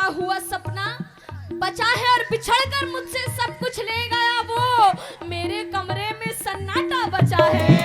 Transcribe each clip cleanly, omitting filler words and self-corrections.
हुआ सपना बचा है और बिछड़कर मुझसे सब कुछ ले गया वो, मेरे कमरे में सन्नाटा बचा है।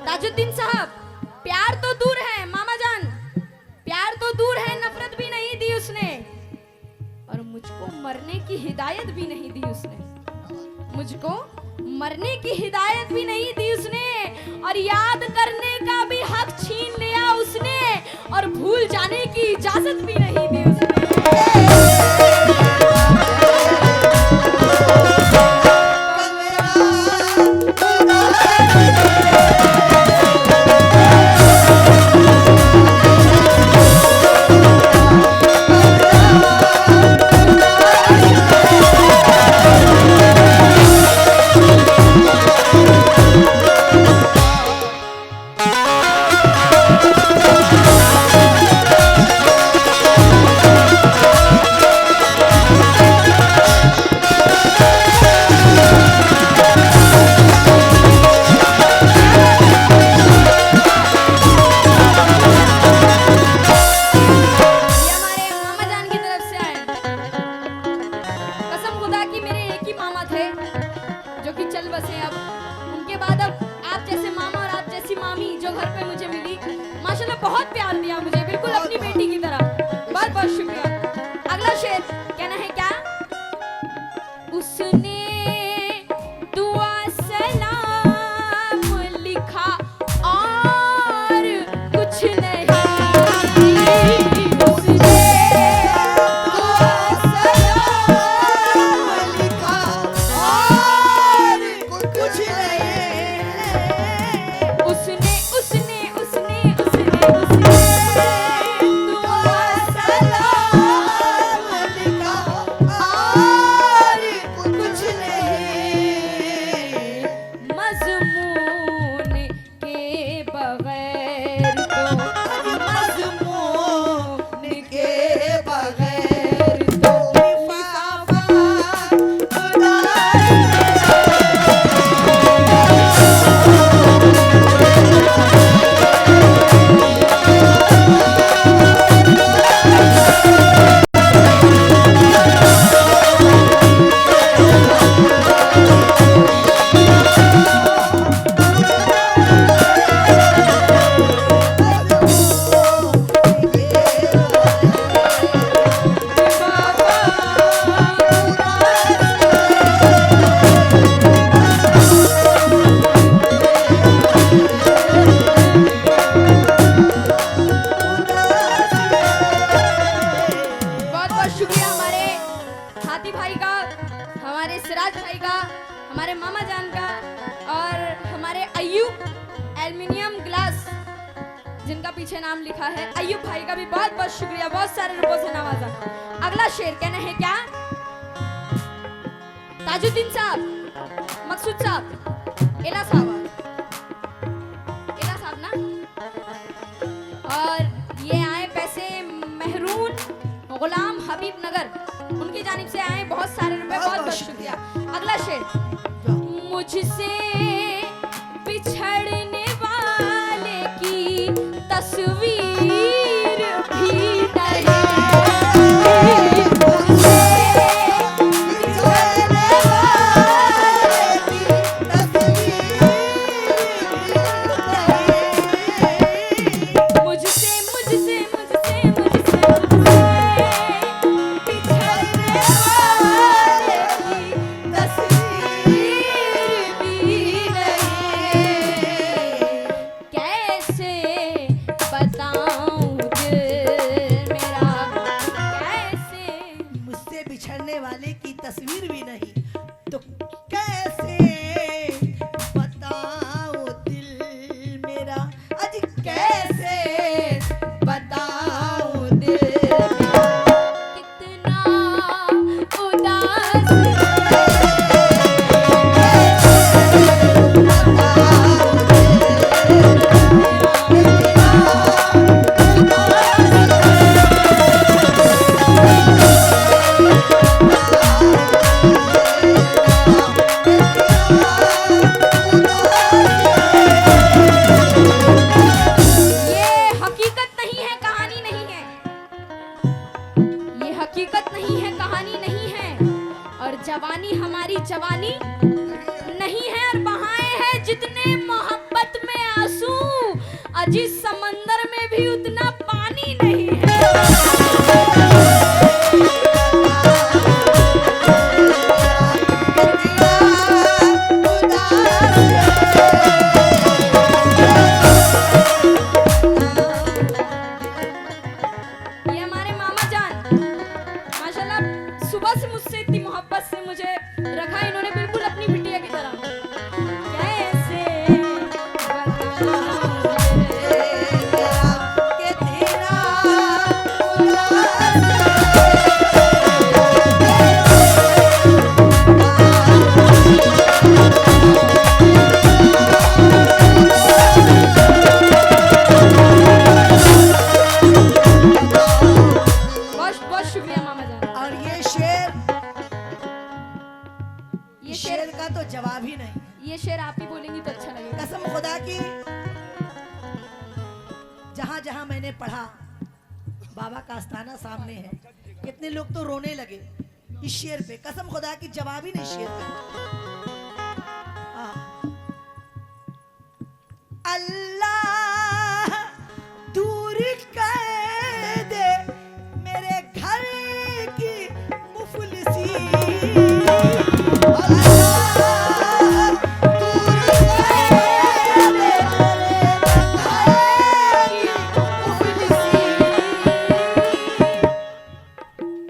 ताजुद्दीन साहब, प्यार तो दूर है मामा जान, प्यार तो दूर है, नफरत भी नहीं दी उसने, और मुझको मरने की हिदायत भी नहीं दी उसने, मुझको मरने की हिदायत भी नहीं दी उसने, और याद करने का भी हक छीन लिया उसने, और भूल जाने की इजाजत भी नहीं दी उसने। बहुत प्यार दिया मुझे, बिल्कुल अपनी बेटी की तरह, बहुत बहुत शुक्रिया। अगला शेर कहना है क्या? उसने दुआ सलाम लिखा और कुछ नहीं, उसने दुआ सलाम लिखा और कुछ नहीं, उसने हमारे मामा जान का, और हमारे अय्यूब एल्युमिनियम ग्लास जिनका पीछे नाम लिखा है, अय्यूब भाई का भी बहुत बहुत शुक्रिया, बहुत सारे रुपयों से नवाजा। अगला शेर कहना है क्या? ताजुद्दीन साहब, मकसूद साहब, एला साहब ना, और ये आए पैसे महरून गुलाम हबीब नगर, उनकी जानिब से आए बहुत सारे रुपए, बहुत बहुत शुक्रिया। अगला शेर, मुझसे बिछड़ने वाले की तस्वीर भी नहीं, be हकीकत नहीं है, कहानी नहीं है, और जवानी हमारी जवानी नहीं है, और बहाए हैं जितने मोहब्बत में आंसू, अजी समंदर में भी उतना पानी नहीं है। ये हमारे मामा जान माशाल्लाह सुबह से मुझसे इतनी मोहब्बत से मुझे रखा इन्होंने, बिल्कुल अपनी बिटिया की तरह। कैसे बहुत शुक्रिया मामा जान। और ये शेर का तो जवाब ही नहीं। ये शेर आप ही बोलेंगी तो अच्छा लगेगा। कसम खुदा की, जहां जहां मैंने पढ़ा, बाबा का आस्थाना सामने है, कितने लोग तो रोने लगे इस शेर पे। कसम खुदा की जवाब ही नहीं शेर का। अल्लाह दूर कर दे मेरे घर की मुफलिसी, अल्लाह दूर कर दे मेरे घर की मुफलिसी।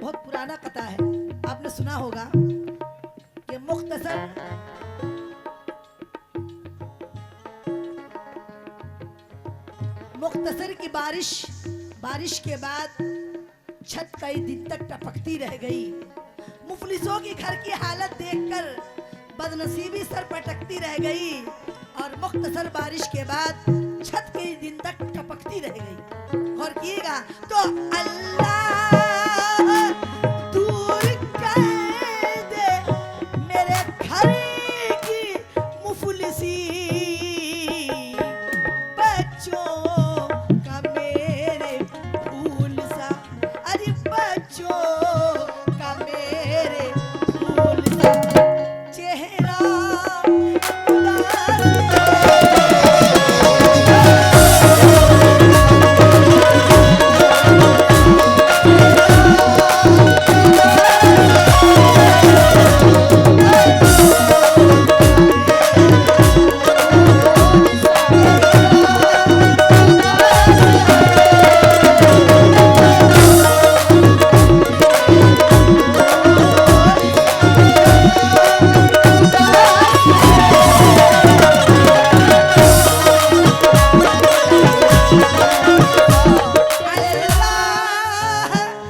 बहुत पुराना कथा है, आपने सुना होगा कि मुख्तसर की बारिश के बाद छत कई दिन तक टपकती रह गई। मुफलिसों की घर की हालत देखकर बदनसीबी सर पटकती रह गई, और मुख्तसर बारिश के बाद छत कई दिन तक टपकती रह गई। और किएगा तो अल्लाह दूर कर दे मेरे घर की मुफलिसी, बच्चों का मेरे फूल सा, अरे बच्चों का मेरे फूल सा चेहरा उदास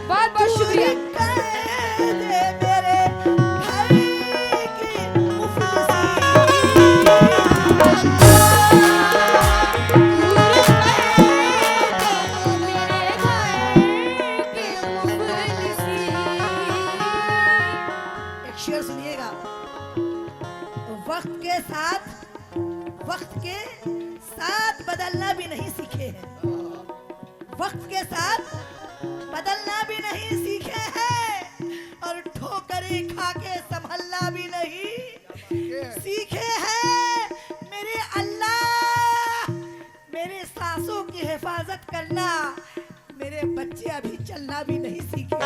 बहुत बहुत शुक्रिया। कर दे मेरे घर की मुफलिसी। एक शेर सुनिएगा। वक्त के साथ बदलना भी नहीं सीखे हैं, वक्त के साथ बदलना भी नहीं सीखे हैं, और ठोकरें खा के संभलना भी नहीं सीखे हैं। मेरे अल्लाह मेरे सांसों की हिफाजत करना, मेरे बच्चे अभी चलना भी नहीं सीखे।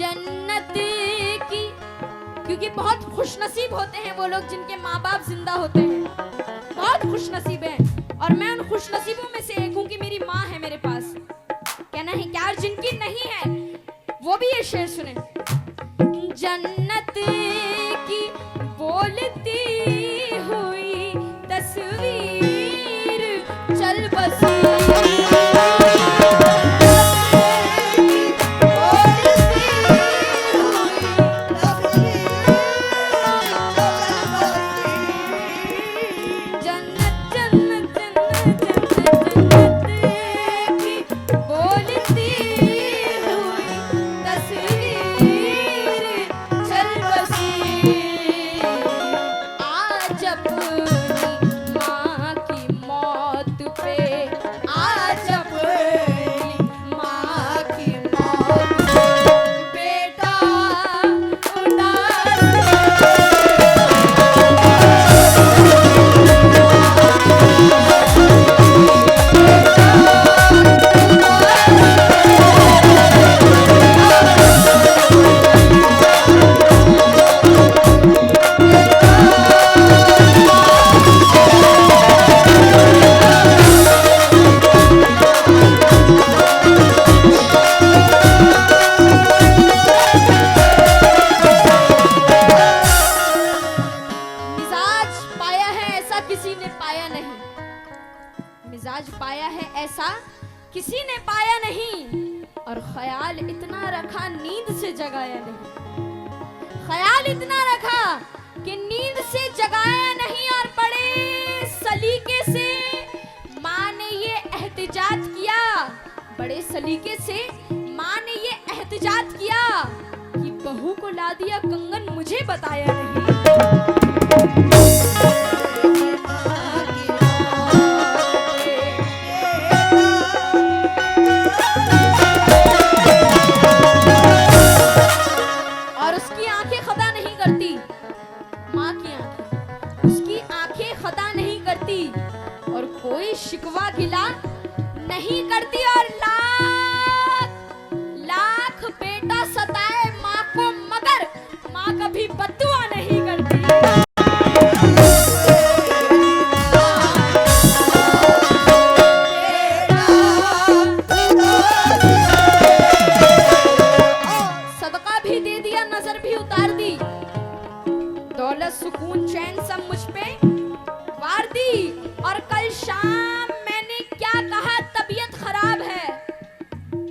जन्नत की, क्योंकि बहुत खुशनसीब होते हैं वो लोग जिनके माँ बाप जिंदा होते हैं, बहुत खुशनसीब हैं। और मैं उन खुशनसीबों में से एक हूँ कि मेरी माँ है मेरे पास। कहना है क्या, जिनकी नहीं है वो भी ये शेर सुने। जन्नत की बोलती हुई तस्वीर चल बसी, मिजाज पाया है ऐसा किसी ने पाया नहीं, और ख्याल इतना रखा नींद से जगाया नहीं। ख्याल इतना रखा कि नींद से जगाया नहीं, और बड़े सलीके से माँ ने ये एहतिजाज किया, बड़े सलीके से माँ ने ये एहतिजाज किया कि बहू को ला दिया कंगन, मुझे बताया नहीं। कोई शिकवा गिला नहीं करती, और लाख बेटा सताए माँ को, मगर माँ कभी बद्दुआ नहीं करती। सदका भी दे दिया, नजर भी उतार दी, दौलत सुकून चैन सब मुझ पे वार दी। और कल शाम मैंने क्या कहा, तबीयत खराब है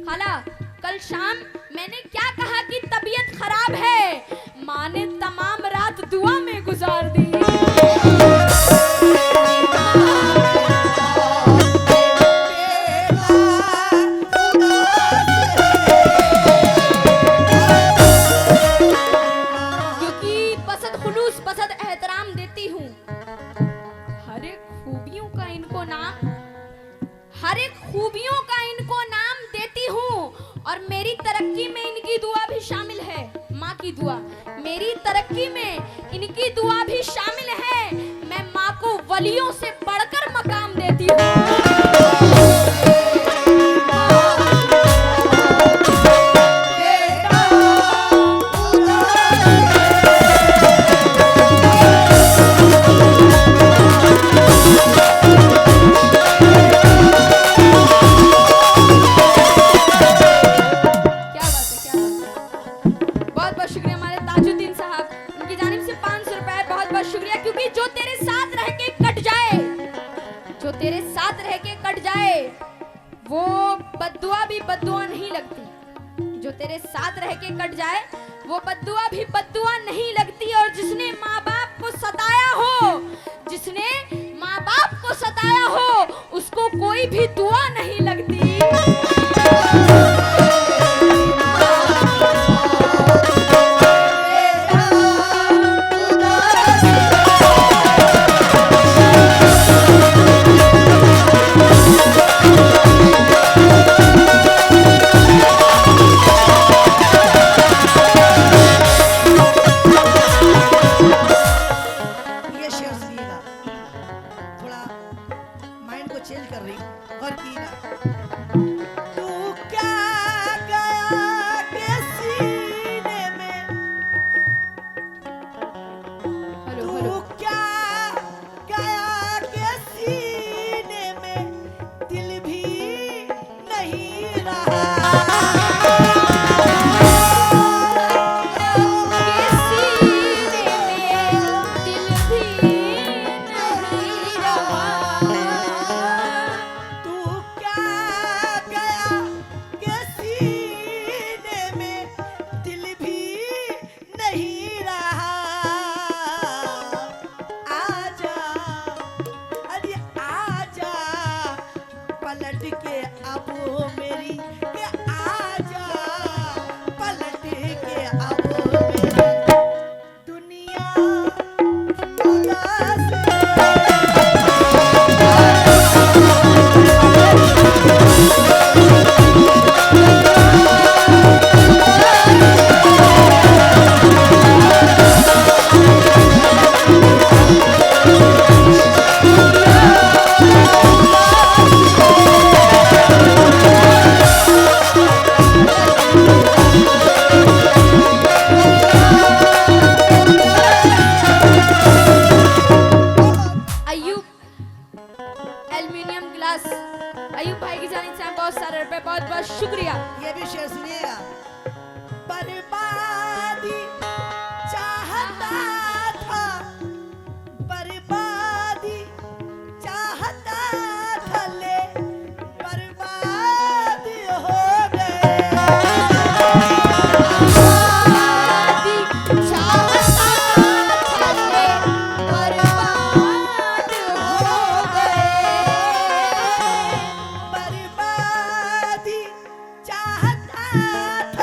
खाला, कल शाम मैंने क्या कहा कि तबीयत खराब है, माँ ने तमाम रात दुआ में गुजार दी। क्योंकि पसंद खुलूस पसंद एहतराम देती हूँ, हर एक खूबियों का इनको नाम, हर एक खूबियों का इनको नाम देती हूँ, और मेरी तरक्की में इनकी दुआ भी शामिल है। माँ की दुआ मेरी तरक्की में इनकी दुआ भी शामिल है। मैं माँ को वलियों से बढ़कर मकाम देती हूँ। तेरे साथ रह के कट जाए वो बद्दुआ भी बद्दुआ नहीं लगती, जो तेरे साथ रह के कट जाए वो बद्दुआ भी बद्दुआ नहीं लगती। और जिसने माँ बाप को सताया हो, जिसने माँ बाप को सताया हो, उसको कोई भी दुआ नहीं लगती। चेंज कर रही और की ना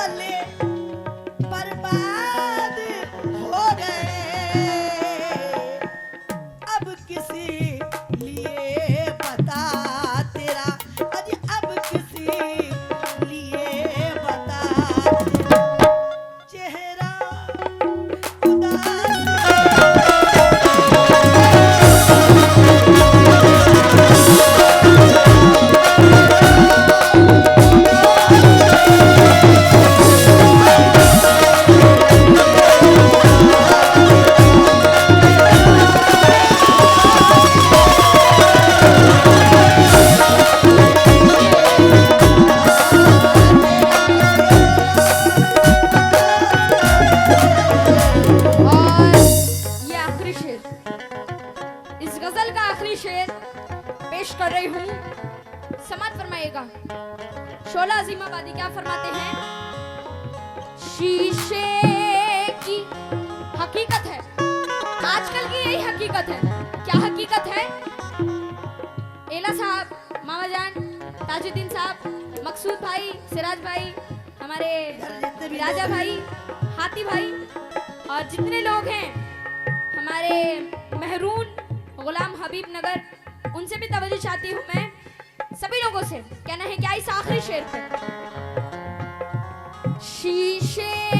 वाले बर्बाद हो गए। अब किसी लिए बता तेरा, अजी अब किसी लिए बता तेरा चेहरा उदास। और ये आखिरी शेर, इस गजल का आखिरी शेर पेश कर रही हूँ, समात फरमाइएगा। शोला अजीमाबादी क्या फरमाते हैं? शीशे की हकीकत है, आजकल की यही हकीकत है। क्या हकीकत है? एला साहब, मामा जान, ताजुद्दीन साहब, मकसूद भाई, सिराज भाई, हमारे राजा भाई, हाथी भाई और जितने लोग हैं हमारे महरून गुलाम हबीब नगर, उनसे भी तवज्जो चाहती हूँ मैं। सभी लोगों से कहना है क्या इस आखिरी शेर पे, शीशे